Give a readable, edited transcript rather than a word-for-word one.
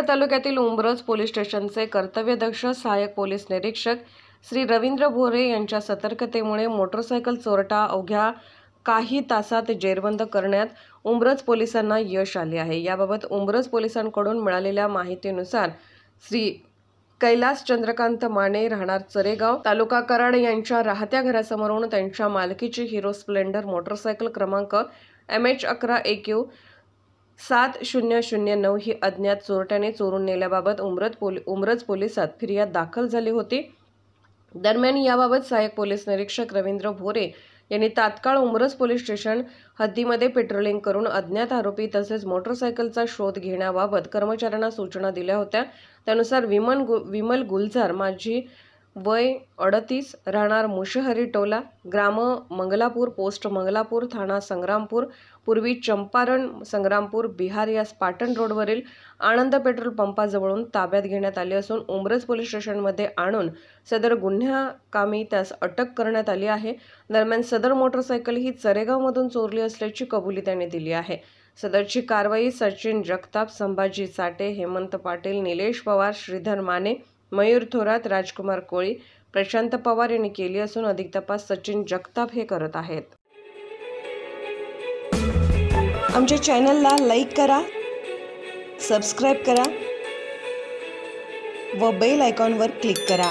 कराड तालुक्यातील उंब्रज पोलीस स्टेशनचे कर्तव्यदक्ष सहाय्यक पोलीस निरीक्षक श्री रवींद्र भोरे यांच्या सतर्कतेमुळे मोटरसायकल चोरटा अवघ्या काही तासात जेरबंद करण्यात उंब्रज पोलिसांना यश आले आहे। याबाबत उंब्रज पोलिसांकडून मिळालेल्या माहितीनुसार श्री कैलास चंद्रकांत माने राहणार चरेगाव तालुका कराड यांच्या राहत्या घरासमोरून त्यांच्या मालकीची हिरो स्प्लेंडर मोटरसायकल क्रमांक MH11AQ 7009 ही अज्ञात चोरट्याने चोरून नेल्याबाबत उंब्रज पोलिसात फिर्याद दाखल झाली होती। दरम्यान याबाबत सहाय्यक पोलीस निरीक्षक रवींद्र भोरे यांनी तात्काळ उंब्रज पोलीस स्टेशन हद्दीमध्ये पेट्रोलिंग करून अज्ञात आरोपी तसेच मोटरसायकलचा शोध घेण्याबाबत कर्मचाऱ्यांना सूचना दिल्या होत्या। त्यानुसार विमल गुलजार माझी वय 38 राहणार मुशहरी टोला ग्राम मंगलापूर पोस्ट मंगलापूर थाना संग्रामपूर पूर्वी चंपारण संग्रामपूर बिहार या पाटण रोडवरील आनंद पेट्रोल पंपाजवळून ताब्यात घेण्यात आले असून उंब्रज पोलीस स्टेशनमध्ये आणून सदर गुन्ह्याकामी त्यास अटक करण्यात आली आहे। दरम्यान सदर मोटरसायकल ही चरेगावमधून चोरली असल्याची कबुली त्याने दिली आहे। सदरची कारवाई सचिन जगताप, संभाजी साठे, हेमंत पाटील, निलेश पवार, श्रीधर माने, मयूर थोरात, राजकुमार कोळी, प्रशांत पवार यांनी केली असून अधिक तपास सचिन जगताप हे करत आहेत। आमच्या चॅनलला लाईक करा, सबस्क्राइब करा व बेल आयकॉनवर क्लिक करा।